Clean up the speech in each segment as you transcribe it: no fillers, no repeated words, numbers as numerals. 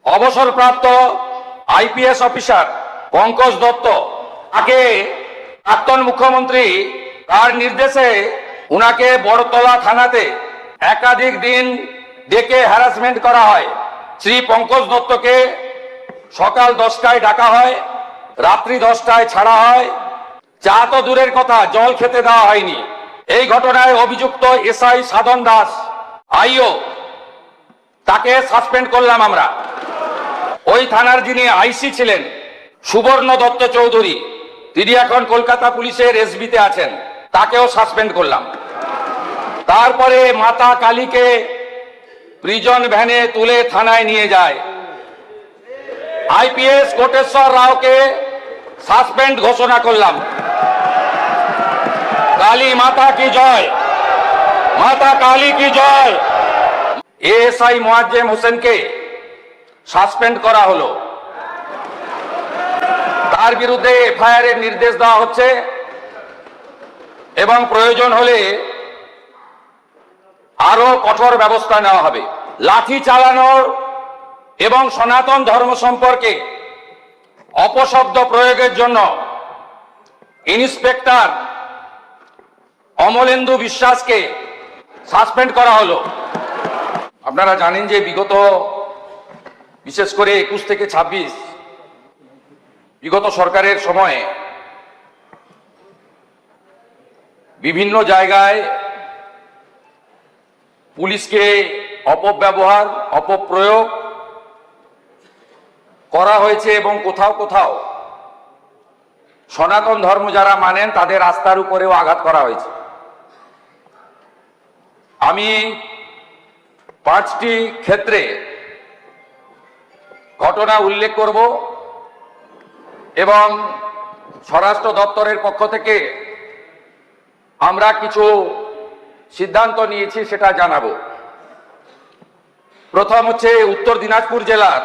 অবসরপ্রাপ্ত IPS officer Pankaj Dutta, তাকে প্রাক্তন মুখ্যমন্ত্রী তার নির্দেশে উনাকে বড়তলা থানাতে একাধিক দিন ডেকে হ্যারাসমেন্ট করা হয়। শ্রী পঙ্কজ দত্তকে সকাল 10টায় ডাকা হয়, রাত্রি 10টায় ছাড়া হয়। চা তো দূরের কথা, জল খেতে দেওয়া হয়নি। এই ঘটনায় অভিযুক্ত এসআই সাধন দাস আইও, তাকে সাসপেন্ড করলাম আমরা। ওই থানার যিনি আইসি ছিলেন সুবর্ণ দত্ত চৌধুরী, তিনি এখন কলকাতা পুলিশের এসবিতে আছেন, তাকেও সাসপেন্ড করলাম। তারপরে মাতা কালীকে প্রিজন ভ্যানে তুলে থানায় নিয়ে যায়। আইপিএস কোটেশ্বর রাওকে সাসপেন্ড ঘোষণা করলাম। কালী মাতা কি জয়, মাতা কালী কি জয়। এএসআই মোয়াজ্জেম হোসেনকে সাসপেন্ড করা হলো, তার বিরুদ্ধে এফআইআর এর নির্দেশ দেওয়া হচ্ছে এবং প্রয়োজন হলে আরো কঠোর ব্যবস্থা নেওয়া হবে। লাঠি চালানোর এবং সনাতন ধর্ম সম্পর্কে অপশব্দ প্রয়োগের জন্য ইন্সপেক্টর অমলেন্দু বিশ্বাসকে সাসপেন্ড করা হলো। আপনারা জানেন যে বিগত, বিশেষ করে 21 থেকে 26 বিগত সরকারের সময়ে বিভিন্ন জায়গায় পুলিশকে অপব্যবহার, অপপ্রয়োগ করা হয়েছে এবং কোথাও কোথাও সনাতন ধর্ম যারা মানেন তাদের আস্থার উপরেও আঘাত করা হয়েছে। আমি 5টি ক্ষেত্রে ঘটনা উল্লেখ করব এবং স্বরাষ্ট্র দপ্তরের পক্ষ থেকে আমরা কিছু সিদ্ধান্ত নিয়েছি সেটা জানাবো। প্রথম হচ্ছে উত্তর দিনাজপুর জেলার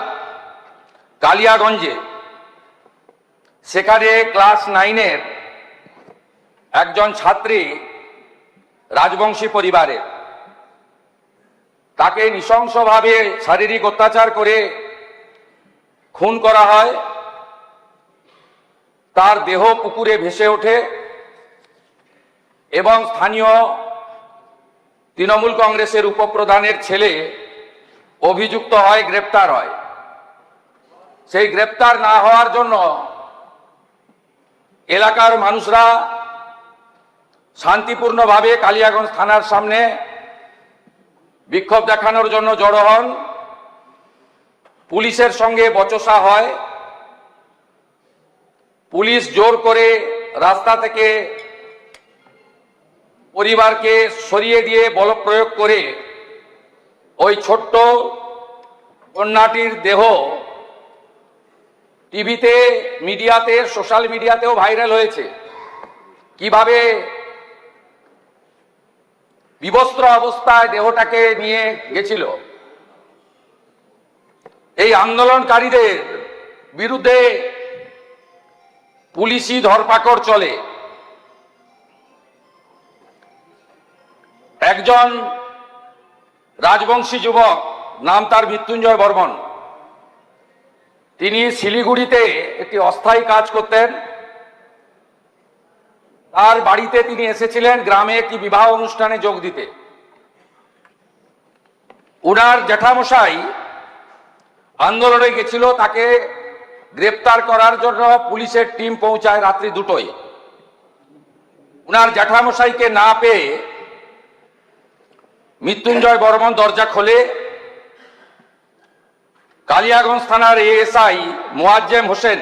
কালিয়াগঞ্জে, সেখানে ক্লাস 9-এর একজন ছাত্রী রাজবংশী পরিবারের, তাকে নৃশংসভাবে শারীরিক অত্যাচার করে খুন করা হয়। তার দেহ পুকুরে ভেসে ওঠে এবং স্থানীয় তৃণমূল কংগ্রেসের উপপ্রধানের ছেলে অভিযুক্ত হয়, গ্রেপ্তার হয়। সেই গ্রেপ্তার না হওয়ার জন্য এলাকার মানুষরা শান্তিপূর্ণভাবে কালিয়াগঞ্জ থানার সামনে বিক্ষোভ দেখানোর জন্য জড়ো হন। পুলিশের সঙ্গে বচসা হয়, পুলিশ জোর করে রাস্তা থেকে পরিবারকে সরিয়ে দিয়ে বলপ্রয়োগ করে ওই ছোট্ট কন্যাটির দেহ টিভিতে, মিডিয়াতে, সোশ্যাল মিডিয়াতেও ভাইরাল হয়েছে। কিভাবে বিবস্ত্র অবস্থায় দেহটাকে নিয়ে গেছিল। এই আন্দোলনকারীদের বিরুদ্ধে পুলিশি ধরপাকড় চলে। একজন রাজবংশী যুবক, নাম তার মৃত্যুঞ্জয় বর্মন, তিনি শিলিগুড়িতে একটি অস্থায়ী কাজ করতেন। তার বাড়িতে তিনি এসেছিলেন গ্রামে একটি বিবাহ অনুষ্ঠানে যোগ দিতে। উনার জ্যাঠামশাই আন্দোলনে গেছিল, তাকে গ্রেপ্তার করার জন্য পুলিশের টিম পৌঁছায় রাত্রি 2টোয়। উনার জ্যাঠামশাইকে না পেয়ে মৃত্যুঞ্জয় বর্মন দরজা খোলে। কালিয়াগঞ্জ থানার এএসআই মোয়াজ্জেম হোসেন,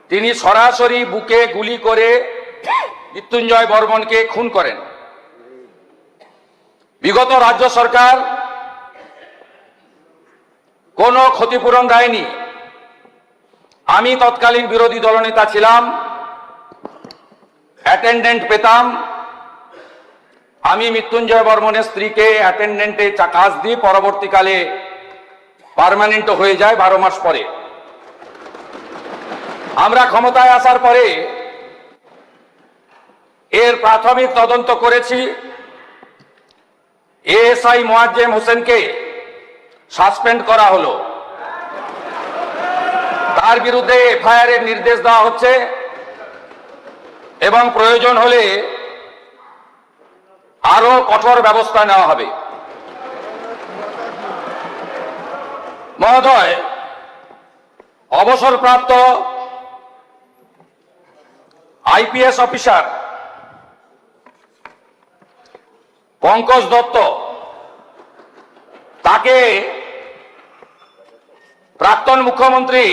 তিনি সরাসরি বুকে গুলি করে মৃত্যুঞ্জয় বর্মনকে খুন করেন। বিগত রাজ্য সরকার কোনো ক্ষতিপূরণ দেয়নি। আমি তৎকালীন বিরোধী দলনেতা ছিলাম, অ্যাটেন্ডেন্ট পেতাম। আমি মৃত্যুঞ্জয় বর্মনের স্ত্রীকে অ্যাটেন্ডেন্টে কাজ দিই, পরবর্তীকালে পার্মানেন্ট হয়ে যায় 12 মাস পরে। আমরা ক্ষমতায় আসার পরে এর প্রাথমিক তদন্ত করেছি। এএসআই মোয়াজ্জেম হোসেনকে সাসপেন্ড করা হলো। তার বিরুদ্ধে এফআইআর এর নির্দেশ দেওয়া হচ্ছে এবং প্রয়োজন হলে আরো কঠোর ব্যবস্থা নেওয়া হবে। মহোদয়, অবসরপ্রাপ্ত আইপিএস অফিসার পঙ্কজ দত্ত, তাকে প্রাক্তন মুখ্যমন্ত্রী,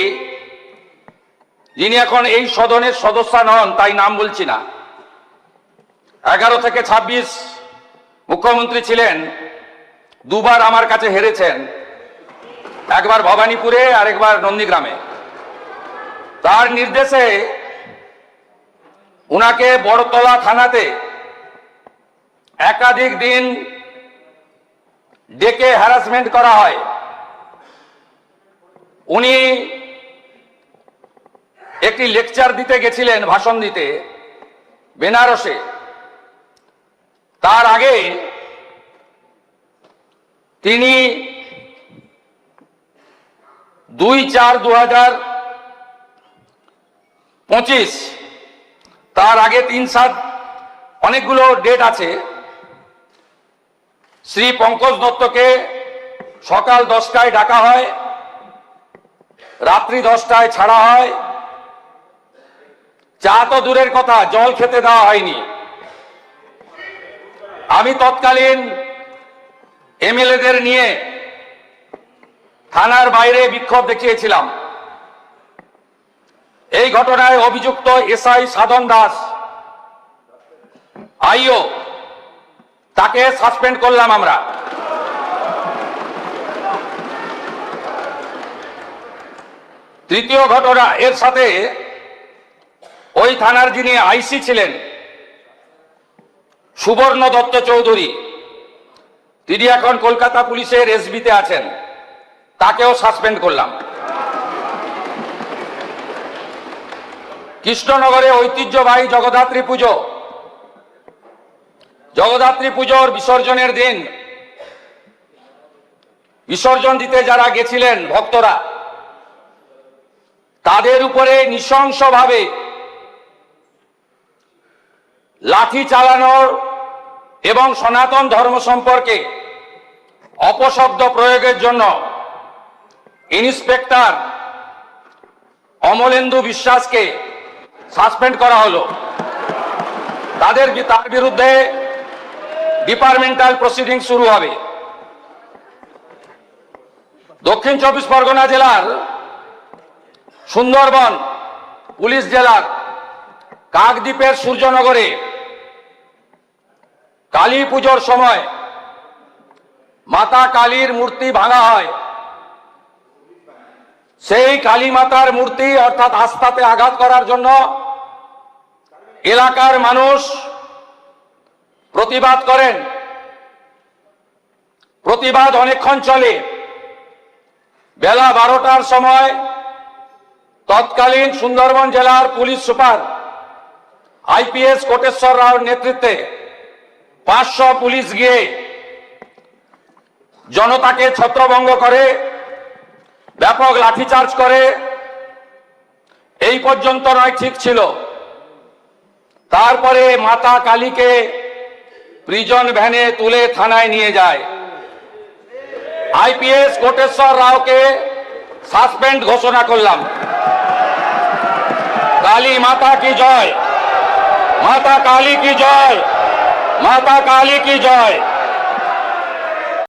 যিনি এখন এই সদনের সদস্য নন তাই নাম বলছি না, 11 থেকে 26 মুখ্যমন্ত্রী ছিলেন, দুবার আমার কাছে হেরেছেন, একবার ভবানীপুরে আর একবার নন্দীগ্রামে। তার নির্দেশে উনাকে বড়তলা থানাতে একাধিক দিন ডেকে হ্যারাসমেন্ট করা হয়। উনি একটি লেকচার দিতে গেছিলেন, ভাষণ দিতে বেনারসে। তার আগে তিনি 2/4/2025, তার আগে 3/7, অনেকগুলো ডেট আছে, শ্রী পঙ্কজ দত্তকে সকাল 10টায় ডাকা হয়, রাত্রি 10টায় ছাড়া হয়। চা তো দূরের কথা, জল খেতে দেওয়া হয়নি। আমি তৎকালীন এমএলএদের নিয়ে থানার বাইরে বিক্ষোভ দেখিয়েছিলাম। এই ঘটনায় অভিযুক্ত এসআই সাধন দাস, আইও, তাকে সাসপেন্ড করলাম আমরা। তৃতীয় ঘটনা, এর সাথে ওই থানার যিনি আইসি ছিলেন সুবর্ণ দত্ত চৌধুরী, তিনি এখন কলকাতা পুলিশের এসবিতে আছেন, তাকেও সাসপেন্ড করলাম। কৃষ্ণনগরে ঐতিহ্যবাহী জগদ্ধাত্রী পুজো, জগদ্ধাত্রী পুজোর বিসর্জনের দিন বিসর্জন দিতে যারা গেছিলেন ভক্তরা, তাদের উপরে নৃশংসভাবে লাঠি চালানোর এবং সনাতন ধর্ম সম্পর্কে অপশব্দ প্রয়োগের জন্য ইন্সপেক্টর অমলেন্দু বিশ্বাসকে সাসপেন্ড করা হলো। তার বিরুদ্ধে ডিপার্টমেন্টাল প্রসিডিং শুরু হবে। দক্ষিণ 24 পরগনা জেলার সুন্দরবন পুলিশ জেলার কাকদ্বীপের সূর্যনগরে কালী পুজোর সময় মাতা কালীর মূর্তি ভাঙা হয়। সেই কালী মাতার মূর্তি অর্থাৎ আস্থাতে আঘাত করার জন্য এলাকার মানুষ প্রতিবাদ করেন। প্রতিবাদ অনেকক্ষণ চলে। বেলা 12টার সময় তৎকালীন সুন্দরবন জেলার পুলিশ সুপার আইপিএস কোটেশ্বর রাওর নেতৃত্বে 500 পুলিশ গিয়ে জনতাকে ছত্রভঙ্গ করে, ব্যাপক লাঠিচার্জ করে। এই পর্যন্ত নয়, ঠিক ছিল। তারপরে মাতা কালীকে প্রিজন ভ্যানে তুলে থানায় নিয়ে যায়। আইপিএস কোটেশ্বর রাওকে সাসপেন্ড ঘোষণা করলাম। কালী মাতা কি জয়, মাতা কালী কি জয়, মাতা কালী কি জয়।